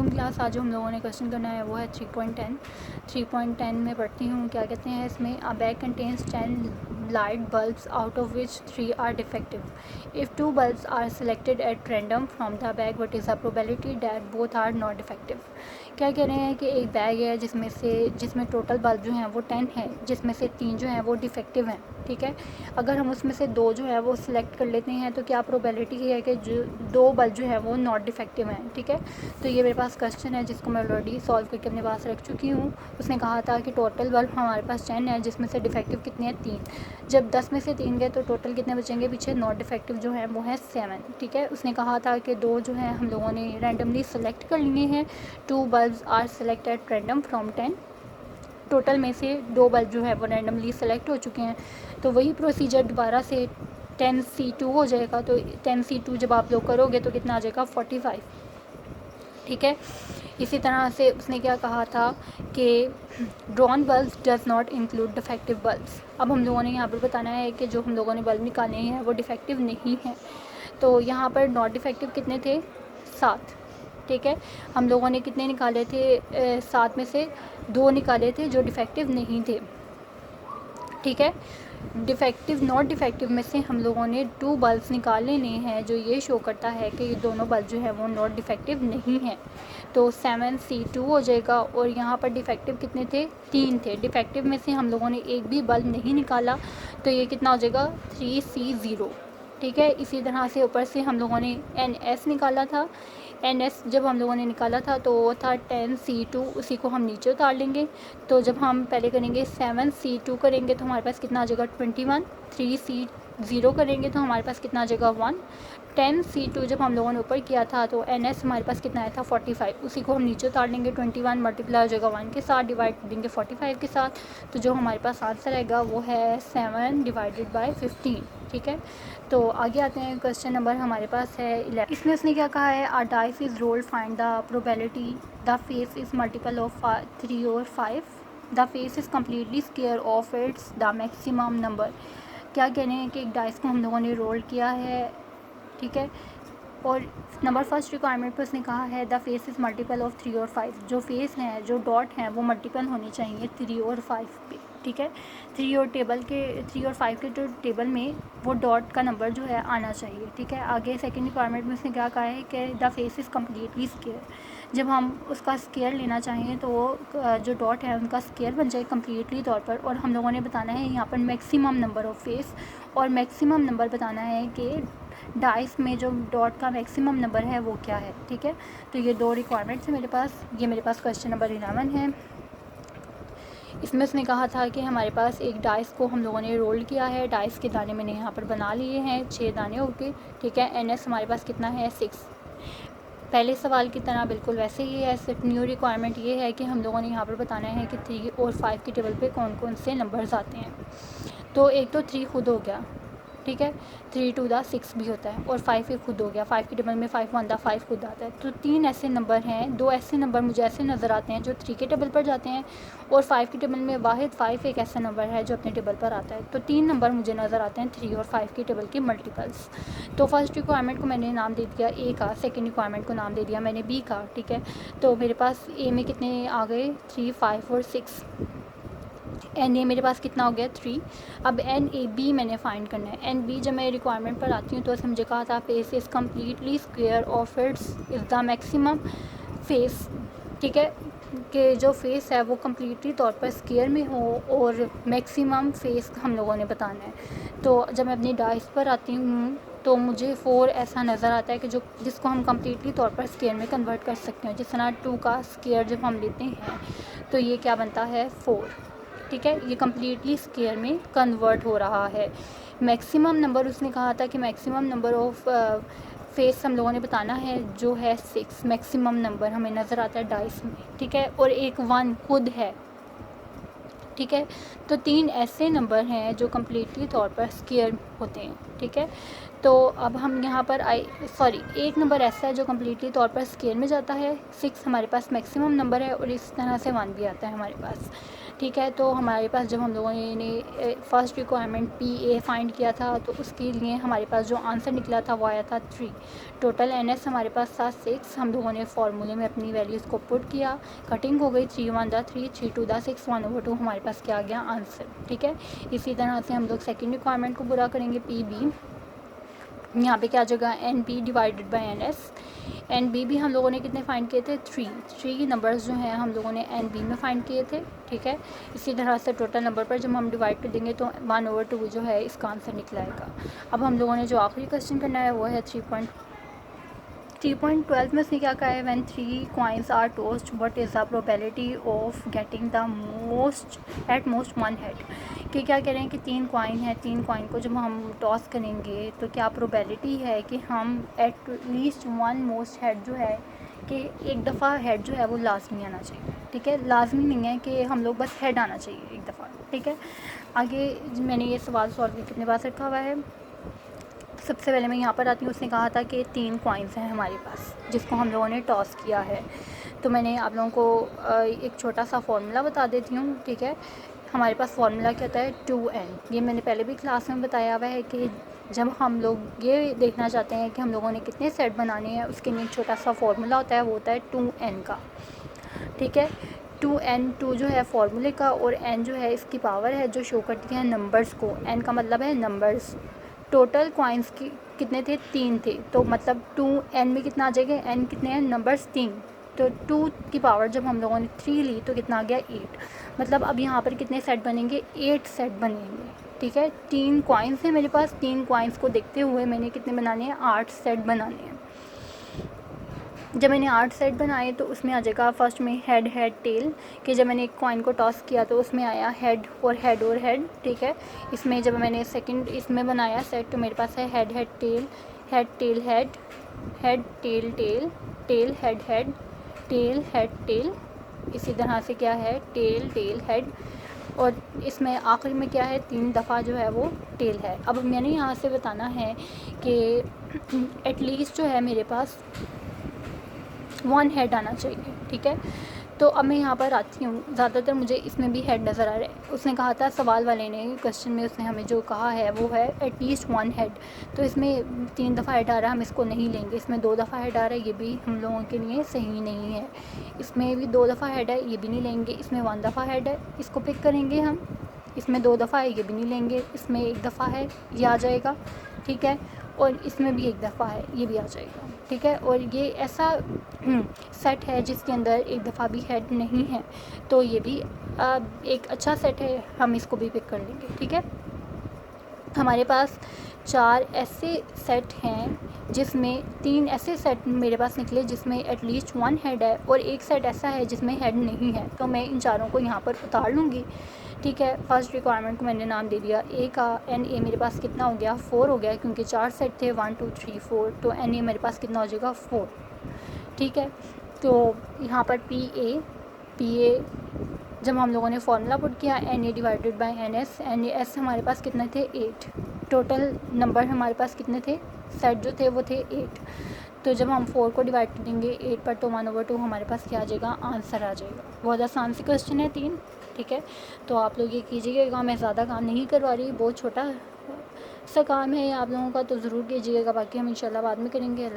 वालेकुम क्लास। आज जो हम लोगों ने क्वेश्चन करना है वो है 3.10। 3.10 में पढ़ती हूँ क्या कहते हैं इसमें। A bag contains 10 light bulbs out of which 3 are defective. If 2 bulbs are selected at random from the bag what is the probability that both are not defective. क्या कह रहे हैं कि एक बैग है जिसमें टोटल बल्ब जो हैं वो 10 हैं, जिसमें से 3 जो हैं वो डिफेक्टिव हैं। ठीक है, अगर हम उसमें से 2 जो है वो सिलेक्ट कर लेते हैं तो क्या प्रोबेबिलिटी है कि जो 2 बल्ब जो है वो नॉट डिफेक्टिव हैं। ठीक है, तो ये मेरे पास क्वेश्चन है जिसको मैं ऑलरेडी सॉल्व करके अपने पास रख चुकी हूँ। उसने कहा था कि टोटल बल्ब हमारे पास 10 है, जिसमें से डिफेक्टिव कितने हैं 3। जब 10 में से 3 गए तो टोटल कितने बचेंगे पीछे, नॉट डिफेक्टिव जो है वो है 7। ठीक है, उसने कहा था कि 2 जो है हम लोगों ने रैंडमली सेलेक्ट कर लिए हैं। 2 bulbs are selected random from 10। Total में से 2 बल्ब जो है वो रैंडमली सेलेक्ट हो चुके हैं। तो वही प्रोसीजर दोबारा से 10C2 हो जाएगा। तो 10C2 जब आप लोग करोगे तो कितना आ जाएगा 45। ठीक है, इसी तरह से उसने क्या कहा था कि drawn bulbs does not include defective bulbs. अब हम लोगों ने यहाँ पर बताना है कि जो हम लोगों ने बल्ब निकाले हैं वो डिफेक्टिव नहीं हैं। तो यहाँ पर नॉट डिफेक्टिव कितने थे, 7। ठीक है, हम लोगों ने कितने निकाले थे, 7 में से 2 निकाले थे जो डिफेक्टिव नहीं थे। ठीक है, डिफेक्टिव नॉट डिफेक्टिव में से हम लोगों ने 2 बल्ब्स निकाल लेने हैं, जो ये शो करता है कि ये दोनों बल्ब जो है वो नॉट डिफेक्टिव नहीं हैं। तो 7C2 हो जाएगा। और यहाँ पर डिफेक्टिव कितने थे, 3 थे। डिफेक्टिव में से हम लोगों ने एक भी बल्ब नहीं निकाला, तो ये कितना हो जाएगा 3C0। ठीक है, इसी तरह से ऊपर से हम लोगों ने NS निकाला था। NS जब हम लोगों ने निकाला था तो वो था 10C2, उसी को हम नीचे उतार लेंगे। तो जब हम पहले करेंगे 7C2 करेंगे तो हमारे पास कितना आ जाएगा 21। 3C0 करेंगे तो हमारे पास कितना आ जाएगा 1। 10C2 जब हम लोगों ने ऊपर किया था तो NS हमारे पास कितना आया था 45, उसी को हम नीचे उतार लेंगे। 21 मल्टीप्लाई हो जाएगा 1 के साथ, डिवाइड कर देंगे 45 के साथ। तो जो हमारे पास आंसर आएगा वो है 7 डिवाइडेड बाई 15। ठीक है, तो आगे आते हैं। क्वेश्चन नंबर हमारे पास है 11। इसमें उसने क्या कहा है, अ dice is rolled, find the probability the face is multiple of 3 और 5। The face is completely square of its the maximum number. क्या कह रहे हैं कि एक डाइस को हम लोगों ने रोल किया है। ठीक है, और नंबर फर्स्ट रिक्वायरमेंट पर उसने कहा है the face is multiple of 3 और 5। जो फेस हैं, जो डॉट हैं, वो मल्टीपल होनी चाहिए 3 और 5 पे। ठीक है, 3 और 5 के जो टेबल में वो डॉट का नंबर जो है आना चाहिए। ठीक है, आगे सेकंड रिक्वायरमेंट में उसने क्या कहा है कि the face is completely square. जब हम उसका स्क्वायर लेना चाहें तो वो जो डॉट है उनका स्क्वायर बन जाए कम्प्लीटली तौर पर। और हम लोगों ने बताना है यहाँ पर मैक्सिमम नंबर ऑफ फेस, और मैक्सिमम नंबर बताना है कि डाइस में जो डॉट का मैक्सिमम नंबर है वो क्या है। ठीक है, तो ये 2 रिक्वायरमेंट्स है मेरे पास। ये मेरे पास क्वेश्चन नंबर 11 है। इसमें उसने कहा था कि हमारे पास एक डाइस को हम लोगों ने रोल किया है। डाइस के दाने मैंने यहाँ पर बना लिए हैं, 6 दाने होके। ठीक है, NS हमारे पास कितना है 6। पहले सवाल की तरह बिल्कुल वैसे ही है, सिर्फ न्यू रिक्वायरमेंट ये है कि हम लोगों ने यहाँ पर बताना है कि 3 और 5 की टेबल पे कौन कौन से नंबर्स आते हैं। तो एक तो 3 खुद हो गया। ठीक है, 3 टू द 6 भी होता है, और 5 एक खुद हो गया। 5 की टेबल में 5 1 द 5 खुद आता है। तो 3 ऐसे नंबर हैं, 2 ऐसे नंबर मुझे ऐसे नज़र आते हैं जो 3 के टेबल पर जाते हैं, और 5 की टेबल में वाहिद 5 एक ऐसा नंबर है जो अपने टेबल पर आता है। तो 3 नंबर मुझे नज़र आते हैं 3 और 5 की टेबल के मल्टीपल्स। तो फर्स्ट रिक्वायरमेंट को मैंने नाम दे दिया A का, सेकेंड रिक्वायरमेंट को नाम दे दिया मैंने B का। ठीक है, तो मेरे पास A में कितने आ गए 3 5 और 6। NA मेरे पास कितना हो गया 3। अब NAB मैंने फाइंड करना है। NB जब मैं रिक्वायरमेंट पर आती हूँ तो उसने मुझे कहा था face is completely square of its is the maximum face. ठीक है, कि जो फेस है वो कम्प्लीटली तौर पर स्क्वायर में हो, और मैक्सिमम फेस हम लोगों ने बताना है। तो जब मैं अपनी डाइस पर आती हूँ तो मुझे 4 ऐसा नज़र आता है कि जिसको हम कम्प्लीटली तौर पर स्क्वायर में कन्वर्ट कर सकते हैं। जिस तरह 2 का स्क्वायर जब हम लेते हैं तो ये क्या बनता है 4। ठीक है, ये कम्प्लीटली स्क्वायर में कन्वर्ट हो रहा है। मैक्सिमम नंबर उसने कहा था कि मैक्सिमम नंबर ऑफ फेस हम लोगों ने बताना है जो है 6। मैक्सिमम नंबर हमें नज़र आता है डाइस में। ठीक है, और एक 1 खुद है। ठीक है, तो 3 ऐसे नंबर हैं जो कम्प्लीटली तौर पर स्क्वायर होते हैं। ठीक है, तो अब हम यहाँ पर एक नंबर ऐसा है जो कम्प्लीटली तौर पर स्केल में जाता है, 6 हमारे पास मैक्सिमम नंबर है और इस तरह से 1 भी आता है हमारे पास, ठीक है। तो हमारे पास जब हम लोगों ने फर्स्ट रिक्वायरमेंट PA फाइंड किया था तो उसके लिए हमारे पास जो आंसर निकला था वो आया था 3। टोटल NS हमारे पास था 6। हम लोगों ने फार्मूले में अपनी वैल्यूज़ को पुट किया, कटिंग हो गई, 3 1 द 3, 3 2 द 6, 1/2 हमारे पास क्या आ गया आंसर, ठीक है। इसी तरह से हम लोग सेकेंड रिक्वायरमेंट को पूरा करेंगे, PB। यहाँ पे क्या जगह NP divided by NS। NB भी हम लोगों ने कितने फाइंड किए थे, 3 नंबर्स जो हैं हम लोगों ने NB में फाइंड किए थे, ठीक है। इसी तरह से टोटल नंबर पर जब हम डिवाइड कर देंगे तो 1/2 जो है इसका आंसर निकलाएगा। अब हम लोगों ने जो आखिरी क्वेश्चन करना है वो है 3.12 में उसने क्या कहा है, when 3 coins are tossed what is the probability of getting the at most 1 head. कि क्या कह रहे हैं कि 3 कॉइन है, 3 कॉइन को जब हम टॉस करेंगे तो क्या प्रोबेबिलिटी है कि हम एट लीस्ट 1 मोस्ट हेड जो है कि एक दफ़ा हेड जो है वो लाजमी आना चाहिए, ठीक है। लाजमी नहीं है कि हम लोग बस हेड आना चाहिए एक दफ़ा, ठीक है। आगे मैंने ये सवाल सॉल्व कितने बार रखा हुआ है, सबसे पहले मैं यहाँ पर आती हूँ। उसने कहा था कि 3 कॉइन्स हैं हमारे पास जिसको हम लोगों ने टॉस किया है। तो मैंने आप लोगों को एक छोटा सा फार्मूला बता देती हूँ, ठीक है। हमारे पास फार्मूला क्या होता है, 2n। ये मैंने पहले भी क्लास में बताया हुआ है कि जब हम लोग ये देखना चाहते हैं कि हम लोगों ने कितने सेट बनाने हैं, उसके लिए एक छोटा सा फार्मूला होता है, वो होता है 2n का, ठीक है। 2n, 2 जो है फार्मूले का और n जो है इसकी पावर है जो शो करती है नंबर्स को। n का मतलब है नंबर्स। टोटल कॉइन्स की कितने थे, 3 थे, तो मतलब 2n में कितना आ जाएगा, n कितने हैं नंबर्स 3, तो 2 की पावर जब हम लोगों ने 3 ली तो कितना आ गया 8। मतलब अब यहाँ पर कितने सेट बनेंगे, 8 सेट बनेंगे, ठीक है। 3 कॉइन्स हैं मेरे पास, 3 कॉइन्स को देखते हुए मैंने कितने बनाने हैं, 8 सेट बनाने हैं। जब मैंने 8 सेट बनाए तो उसमें आ जाएगा फर्स्ट में हेड हेड टेल, कि जब मैंने एक कॉइन को टॉस किया तो उसमें आया हेड और हेड और हेड, ठीक है। इसमें जब मैंने सेकंड इसमें बनाया सेट तो मेरे पास है head head tail, head tail head, head tail tail, tail head head, tail head tail, इसी तरह से क्या है टेल टेल हेड, और इसमें आखिरी में क्या है 3 दफ़ा जो है वो टेल है। अब मैंने यहाँ से बताना है कि एटलीस्ट जो है मेरे पास 1 हेड आना चाहिए, ठीक है। तो अब मैं यहाँ पर आती हूँ, ज़्यादातर मुझे इसमें भी हेड नज़र आ रहा है। उसने कहा था सवाल वाले ने क्वेश्चन में उसने हमें जो कहा है वो है एटलीस्ट 1 हेड, तो इसमें 3 दफ़ा हेड आ रहा है, हम इसको नहीं लेंगे। इसमें 2 दफ़ा हेड आ रहा है, ये भी हम लोगों के लिए सही नहीं है। इसमें भी 2 दफ़ा हेड है, ये भी नहीं लेंगे। इसमें 1 दफ़ा हेड है, इसको पिक करेंगे हम। इसमें 2 दफ़ा है, ये भी नहीं लेंगे। इसमें 1 दफ़ा है, ये आ जाएगा, ठीक है। और इसमें भी 1 दफ़ा है, ये भी आ जाएगा, ठीक है। और ये ऐसा सेट है जिसके अंदर 1 दफ़ा भी हेड नहीं है, तो ये भी एक अच्छा सेट है, हम इसको भी पिक कर लेंगे, ठीक है। हमारे पास 4 ऐसे सेट हैं जिसमें 3 ऐसे सेट मेरे पास निकले जिसमें एटलीस्ट 1 हेड है और एक सेट ऐसा है जिसमें हेड नहीं है, तो मैं इन चारों को यहाँ पर उतार लूँगी, ठीक है। फर्स्ट रिक्वायरमेंट को मैंने नाम दे दिया A का। NA मेरे पास कितना हो गया, 4 हो गया, क्योंकि 4 सेट थे, 1 2 3 4, तो NA मेरे पास कितना हो जाएगा 4, ठीक है। तो यहाँ पर PA जब हम लोगों ने फार्मूला पुट किया NA डिवाइडेड बाय NS हमारे पास कितने थे 8। टोटल नंबर हमारे पास कितने थे, सेट जो थे वो थे 8। तो जब हम 4 को डिवाइड कर देंगे 8 पर तो 1/2 हमारे पास क्या आ जाएगा, आंसर आ जाएगा। बहुत आसान सी क्वेश्चन है 3, ठीक है। तो आप लोग ये कीजिएगा, मैं ज़्यादा काम नहीं करवा रही, बहुत छोटा सा काम है आप लोगों का, तो ज़रूर कीजिएगा। बाकी हम इंशाल्लाह बाद में करेंगे।